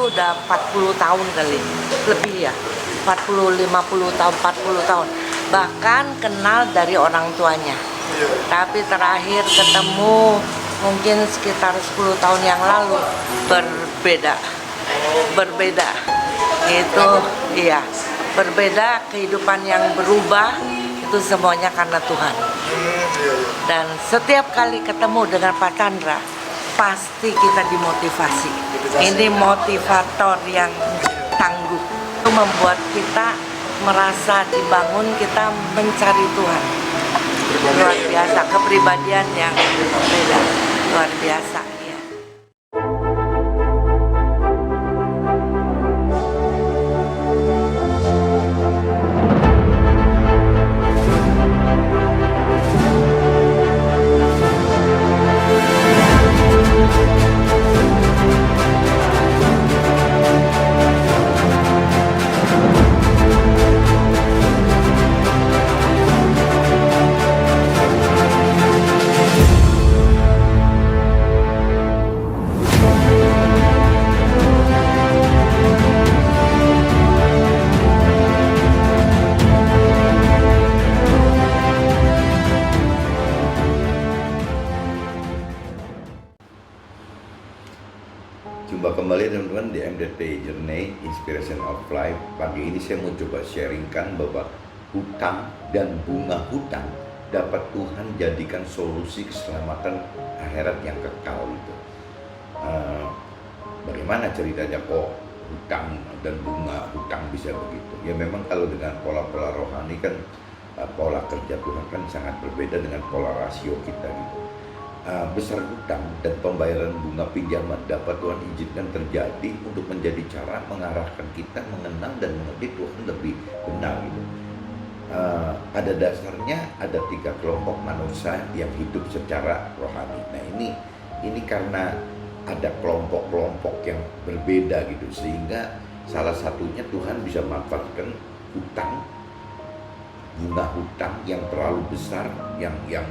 tuh udah 40 tahun kali, lebih ya, 40, 50 tahun, 40 tahun. Bahkan kenal dari orang tuanya. Tapi terakhir ketemu mungkin sekitar 10 tahun yang lalu, berbeda. Itu iya, berbeda, kehidupan yang berubah, itu semuanya karena Tuhan. Dan setiap kali ketemu dengan Pak Chandra, pasti kita dimotivasi. Ini motivator yang tangguh. Itu membuat kita merasa dibangun, kita mencari Tuhan. Luar biasa, kepribadian yang beda, luar biasa. Ya. Jumpa kembali teman-teman di MDT Journey Inspiration of Life. Pagi ini saya mau coba sharingkan bahwa hutang dan bunga hutang dapat Tuhan jadikan solusi keselamatan akhirat yang kekal itu. Bagaimana ceritanya kok hutang dan bunga hutang bisa begitu? Ya memang kalau dengan pola-pola rohani kan pola kerja Tuhan kan sangat berbeda dengan pola rasio kita gitu. Besar hutang dan pembayaran bunga pinjaman dapat Tuhan izinkan terjadi untuk menjadi cara mengarahkan kita mengenal dan mengerti Tuhan lebih benar gitu. Pada dasarnya ada 3 kelompok manusia yang hidup secara rohani. Nah ini karena ada kelompok-kelompok yang berbeda gitu, sehingga salah satunya Tuhan bisa manfaatkan hutang, bunga hutang yang terlalu besar yang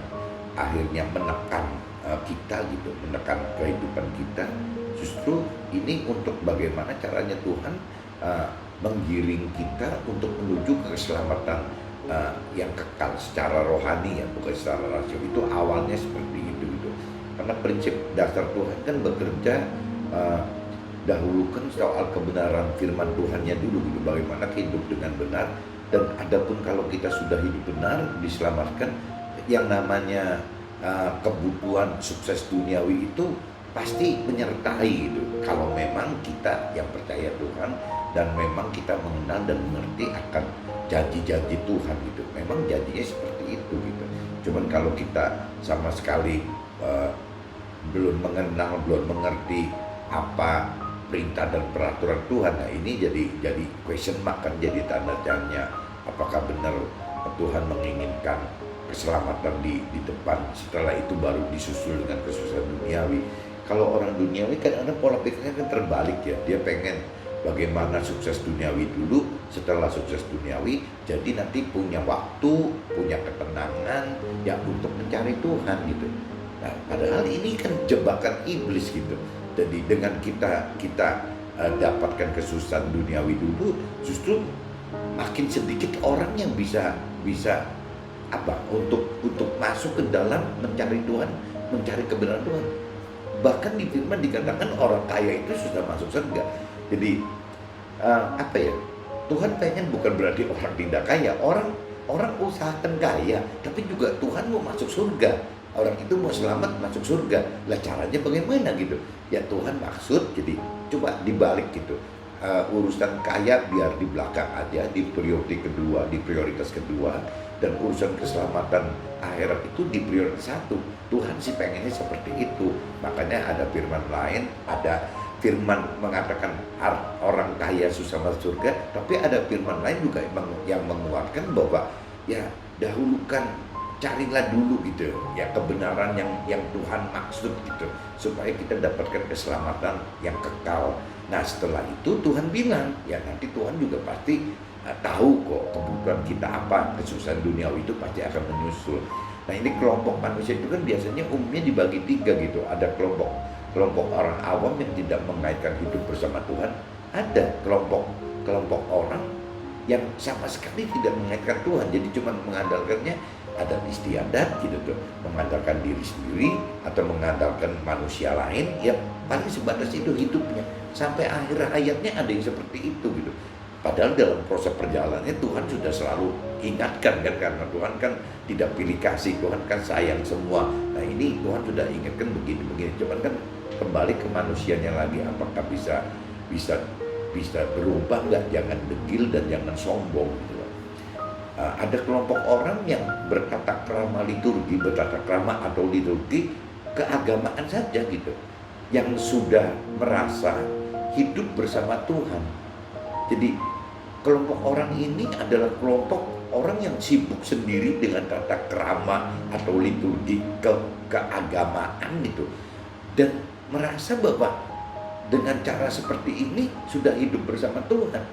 akhirnya menekan kita gitu, menekan kehidupan kita. Justru ini untuk bagaimana caranya Tuhan menggiring kita untuk menuju ke keselamatan yang kekal secara rohani ya, bukan secara rasio. Itu awalnya seperti itu gitu. Karena prinsip dasar Tuhan kan bekerja dahulukan soal kebenaran firman Tuhannya dulu gitu, bagaimana hidup dengan benar. Dan adapun kalau kita sudah hidup benar, diselamatkan, yang namanya kebutuhan sukses duniawi itu pasti menyertai gitu. Kalau memang kita yang percaya Tuhan dan memang kita mengenal dan mengerti akan janji-janji Tuhan gitu. Memang janjinya seperti itu gitu. Cuman kalau kita sama sekali belum mengenal, belum mengerti apa perintah dan peraturan Tuhan, nah ini jadi question mark kan, jadi tanda tanya apakah benar Tuhan menginginkan keselamatan di depan, setelah itu baru disusul dengan kesusahan duniawi. Kalau orang duniawi kan ada pola pikirnya kan terbalik ya, dia pengen bagaimana sukses duniawi dulu, setelah sukses duniawi jadi nanti punya waktu, punya ketenangan ya untuk mencari Tuhan gitu. Nah padahal ini kan jebakan iblis gitu. Jadi dengan kita dapatkan kesusahan duniawi dulu, justru makin sedikit orang yang bisa untuk masuk ke dalam mencari Tuhan, mencari kebenaran Tuhan. Bahkan di firman dikatakan orang kaya itu sudah masuk surga. Jadi Tuhan pengen bukan berarti orang tidak kaya, orang usahakan kaya, tapi juga Tuhan mau masuk surga. Orang itu mau selamat masuk surga. Lah caranya bagaimana gitu? Ya Tuhan maksud, jadi coba dibalik gitu. Urusan kaya biar di belakang aja, di prioritas kedua, dan urusan keselamatan akhirat itu di prioritas 1. Tuhan sih pengennya seperti itu. Makanya ada firman lain, ada firman mengatakan orang kaya susah masuk surga, tapi ada firman lain juga yang menguatkan bahwa ya dahulukan, carilah dulu gitu ya kebenaran yang Tuhan maksud gitu, supaya kita dapatkan keselamatan yang kekal. Nah setelah itu Tuhan bilang ya nanti Tuhan juga pasti tahu kok kebutuhan kita apa, kesusahan duniawi itu pasti akan menyusul. Nah ini kelompok manusia itu kan biasanya umumnya dibagi 3 gitu. Ada kelompok kelompok orang awam yang tidak mengaitkan hidup bersama Tuhan. Ada kelompok orang yang sama sekali tidak mengaitkan Tuhan, jadi cuma mengandalkannya adat istiadat gitu tuh, mengandalkan diri sendiri atau mengandalkan manusia lain, ya paling sebatas itu hidupnya sampai akhir hayatnya. Ada yang seperti itu gitu. Padahal dalam proses perjalanannya Tuhan sudah selalu ingatkan kan, karena Tuhan kan tidak pilih kasih, Tuhan kan sayang semua. Nah ini Tuhan sudah ingatkan begini-begini, cuman kan kembali ke manusianya lagi, apakah bisa berubah nggak? Jangan degil dan jangan sombong gitu. Ada kelompok orang yang bertata krama liturgi, bertata krama atau liturgi keagamaan saja gitu, yang sudah merasa hidup bersama Tuhan. Jadi kelompok orang ini adalah kelompok orang yang sibuk sendiri dengan tata krama atau liturgi keagamaan gitu, dan merasa bahwa dengan cara seperti ini sudah hidup bersama Tuhan.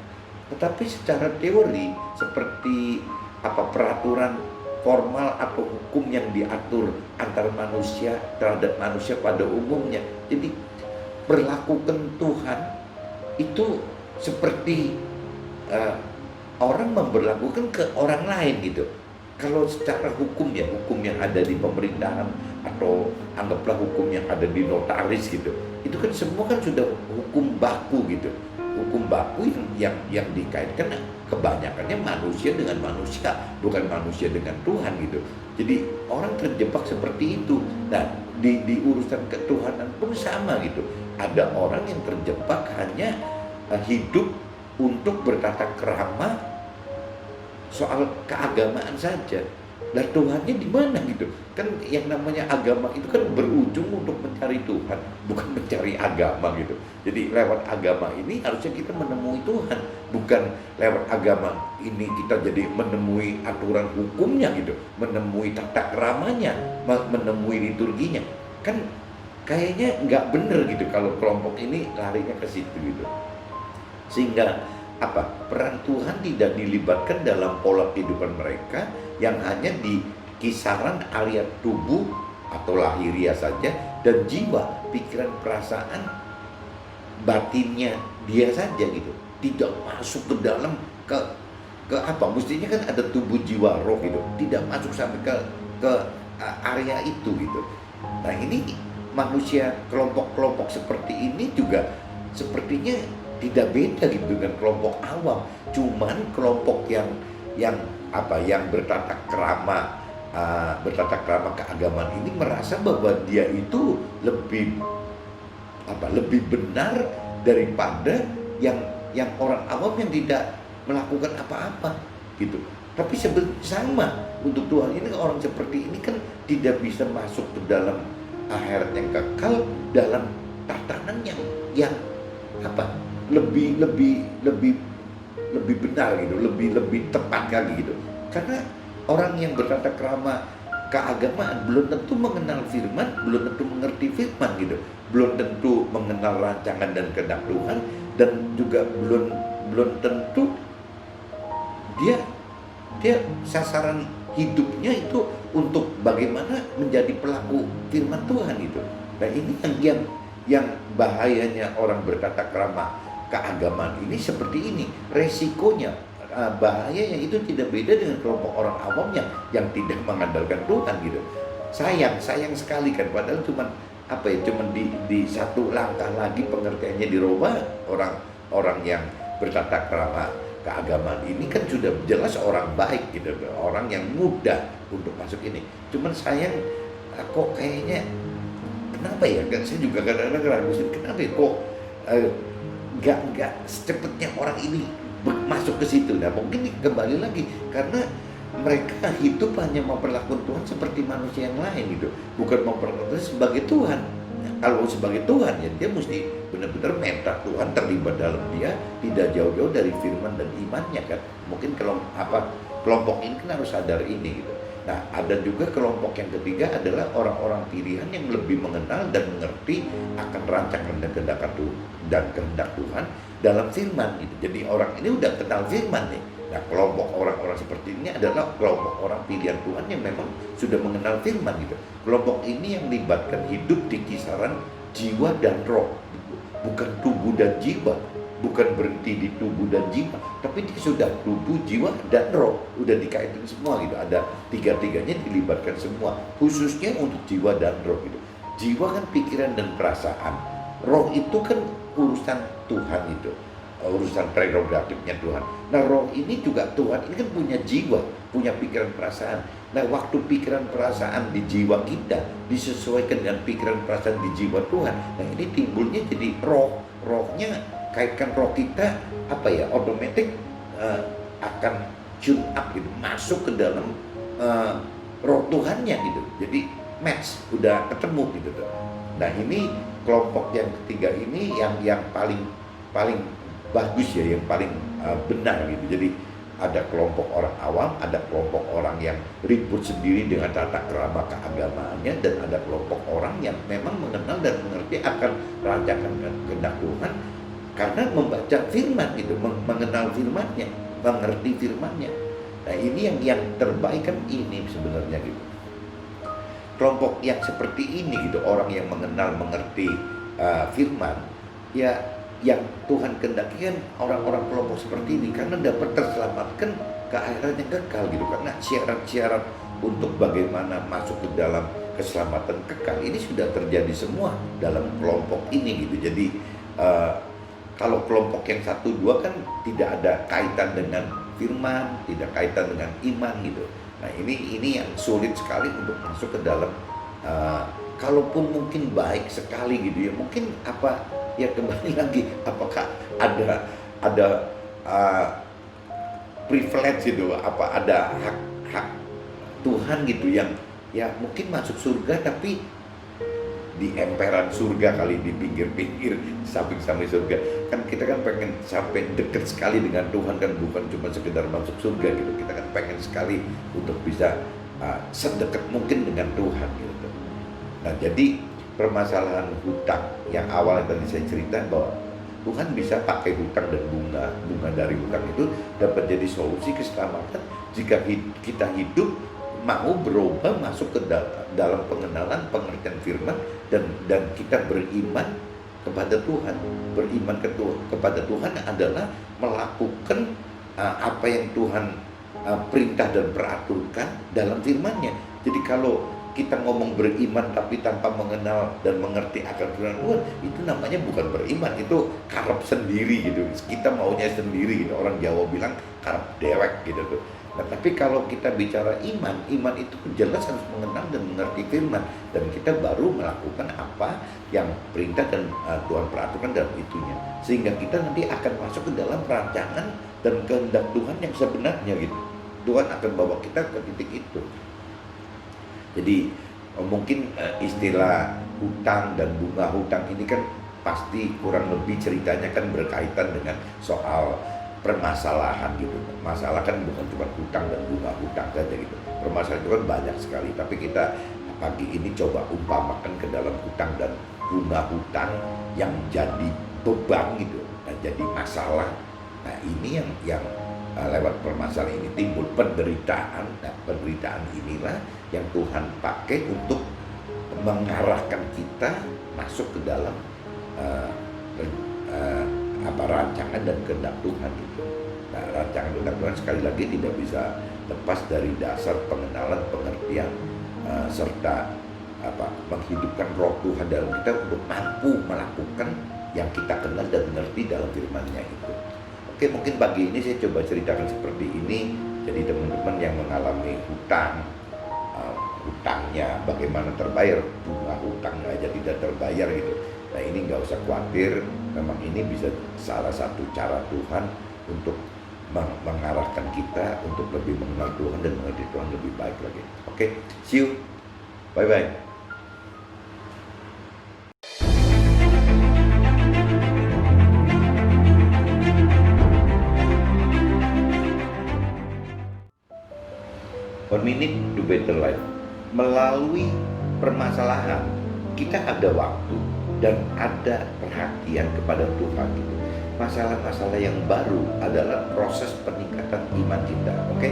Tetapi secara teori, seperti peraturan formal atau hukum yang diatur antar manusia terhadap manusia pada umumnya, jadi perlakukan Tuhan itu seperti orang memperlakukan ke orang lain gitu. Kalau secara hukum yang ada di pemerintahan atau anggaplah hukum yang ada di notaris gitu, itu kan semua kan sudah hukum baku gitu, hukum baku yang dikaitkan kebanyakannya manusia dengan manusia, bukan manusia dengan Tuhan gitu. Jadi orang terjebak seperti itu. Nah di urusan ketuhanan pun sama gitu. Ada orang yang terjebak hanya hidup untuk bertata krama soal keagamaan saja. Lah Tuhannya di mana gitu? Kan yang namanya agama itu kan berujung untuk mencari Tuhan, bukan mencari agama gitu. Jadi lewat agama ini harusnya kita menemui Tuhan, bukan lewat agama ini kita jadi menemui aturan hukumnya gitu, menemui tata keramanya, menemui liturginya. Kan kayaknya nggak bener gitu kalau kelompok ini larinya ke situ gitu. Sehingga peran Tuhan tidak dilibatkan dalam pola kehidupan mereka yang hanya di kisaran area tubuh atau lahiriah saja, dan jiwa, pikiran, perasaan, batinnya dia saja gitu, tidak masuk ke dalam ke mestinya kan ada tubuh, jiwa, roh gitu, tidak masuk sampai ke area itu gitu. Nah ini manusia kelompok-kelompok seperti ini juga sepertinya tidak beda gitu dengan kelompok awam. Cuman kelompok yang bertata krama keagamaan ini merasa bahwa dia itu lebih benar daripada yang orang awam yang tidak melakukan apa-apa gitu. Tapi sama untuk Tuhan ini, orang seperti ini kan tidak bisa masuk ke dalam akhirat yang kekal dalam tatanan yang lebih benar gitu, lebih tepat kali gitu. Karena orang yang bertata krama keagamaan belum tentu mengenal firman, belum tentu mengerti firman gitu, belum tentu mengenal rancangan dan kehendak Tuhan, dan juga belum tentu dia sasaran hidupnya itu untuk bagaimana menjadi pelaku firman Tuhan itu. Nah ini yang bahayanya orang bertata krama keagamaan ini seperti ini. Resikonya, bahayanya itu tidak beda dengan kelompok orang awam yang tidak mengandalkan Tuhan gitu. Sayang sekali kan, padahal cuman di satu langkah lagi pengertiannya dirubah. Orang yang bertata krama keagamaan ini kan sudah jelas orang baik gitu, orang yang mudah untuk masuk ini. Cuman sayang kok kayaknya kenapa ya, kan saya juga kadang-kadang ragu kenapa ya kok nggak secepatnya orang ini masuk ke situ. Nah mungkin kembali lagi karena mereka hidup hanya memperlakukan Tuhan seperti manusia yang lain gitu, bukan memperlakukan Tuhan sebagai Tuhan. Nah, kalau sebagai Tuhan ya dia mesti benar-benar minta Tuhan terlibat dalam dia, tidak jauh-jauh dari firman dan imannya kan. Mungkin kalau kelompok ini kan harus sadar ini gitu. Nah ada juga kelompok yang ketiga adalah orang-orang pilihan yang lebih mengenal dan mengerti akan rancangan dan kehendak Tuhan dalam firman gitu. Jadi orang ini udah kenal firman nih. Nah kelompok orang-orang seperti ini adalah kelompok orang pilihan Tuhan yang memang sudah mengenal firman gitu. Kelompok ini yang melibatkan hidup di kisaran jiwa dan roh, bukan tubuh dan jiwa, bukan berhenti di tubuh dan jiwa, tapi dia sudah tubuh, jiwa, dan roh, udah dikaitin semua gitu. Ada tiga-tiganya dilibatkan semua, khususnya untuk jiwa dan roh gitu. Jiwa kan pikiran dan perasaan, roh itu kan urusan Tuhan itu, urusan prerogatifnya Tuhan. Nah roh ini juga Tuhan ini kan punya jiwa, punya pikiran perasaan. Nah waktu pikiran perasaan di jiwa kita disesuaikan dengan pikiran perasaan di jiwa Tuhan, nah ini timbulnya jadi roh. Rohnya kaitkan roh kita apa ya, otomatis akan tune up gitu, masuk ke dalam roh Tuhannya gitu. Jadi match, udah ketemu gitu tuh. Nah ini kelompok yang ketiga ini yang paling bagus ya, yang paling benar gitu. Jadi ada kelompok orang awam, ada kelompok orang yang ribut sendiri dengan tata krama keagamaannya, dan ada kelompok orang yang memang mengenal dan mengerti akan rancangan kehendak Tuhan karena membaca firman itu, mengenal firmannya, mengerti firmannya. Nah ini yang terbaik kan ini sebenarnya gitu. Kelompok yang seperti ini gitu, orang yang mengenal, mengerti firman, ya yang Tuhan kehendaki kan orang-orang kelompok seperti ini, karena dapat terselamatkan ke akhirat yang kekal gitu. Karena syarat-syarat untuk bagaimana masuk ke dalam keselamatan kekal ini sudah terjadi semua dalam kelompok ini gitu. Jadi kalau kelompok yang 1, 2 kan tidak ada kaitan dengan firman, tidak kaitan dengan iman gitu. Nah ini yang sulit sekali untuk masuk ke dalam, kalaupun mungkin baik sekali gitu ya, mungkin apa ya, kembali lagi, apakah ada privilege gitu, apa ada hak Tuhan gitu yang ya mungkin masuk surga tapi di emperan surga kali, di pinggir-pinggir, samping-samping surga. Kan kita kan pengen sampai deket sekali dengan Tuhan kan, bukan cuma sekedar masuk surga gitu. Kita kan pengen sekali untuk bisa sedekat mungkin dengan Tuhan gitu. Nah jadi permasalahan hutang yang awalnya tadi saya cerita, bahwa Tuhan bisa pakai hutang dan bunga dari hutang itu dapat jadi solusi keselamatan jika kita hidup mau berubah, masuk ke dalam pengenalan, pengertian firman, dan kita beriman kepada Tuhan. Beriman kepada Tuhan adalah melakukan apa yang Tuhan perintah dan peraturkan dalam firman-Nya. Jadi kalau kita ngomong beriman tapi tanpa mengenal dan mengerti akan firman Tuhan, itu namanya bukan beriman, itu karep sendiri gitu. Kita maunya sendiri gitu. Orang Jawa bilang karep dewek gitu tuh. Nah, tapi kalau kita bicara iman itu jelas harus mengenal dan mengerti firman, dan kita baru melakukan apa yang perintah dan Tuhan peraturan dalam itunya, sehingga kita nanti akan masuk ke dalam rancangan dan kehendak Tuhan yang sebenarnya gitu. Tuhan akan bawa kita ke titik itu. Jadi mungkin istilah hutang dan bunga hutang ini kan pasti kurang lebih ceritanya kan berkaitan dengan soal permasalahan gitu. Masalah kan bukan cuma hutang dan bunga hutang saja gitu. Permasalahan itu kan banyak sekali. Tapi kita pagi ini coba umpamakan ke dalam hutang dan bunga hutang yang jadi beban gitu, nah, jadi masalah. Nah ini yang lewat permasalahan ini timbul penderitaan. Nah penderitaan inilah yang Tuhan pakai untuk mengarahkan kita masuk ke dalam rancangan dan kehendak Tuhan gitu. Nah rancangan kehendak Tuhan sekali lagi tidak bisa lepas dari dasar pengenalan, pengertian serta menghidupkan roh Tuhan dalam kita untuk mampu melakukan yang kita kenal dan mengerti dalam firman-Nya itu. Oke, mungkin pagi ini saya coba ceritakan seperti ini. Jadi teman-teman yang mengalami hutangnya bagaimana terbayar, bunga hutang aja tidak terbayar gitu. Nah ini nggak usah khawatir, memang ini bisa salah satu cara Tuhan untuk mengarahkan kita untuk lebih mengenal Tuhan dan mengerti Tuhan lebih baik lagi. Oke, see you, bye bye. One minute to better life. Melalui permasalahan kita ada waktu dan ada perhatian kepada Tuhan gitu. Masalah-masalah yang baru adalah proses peningkatan iman kita. Oke?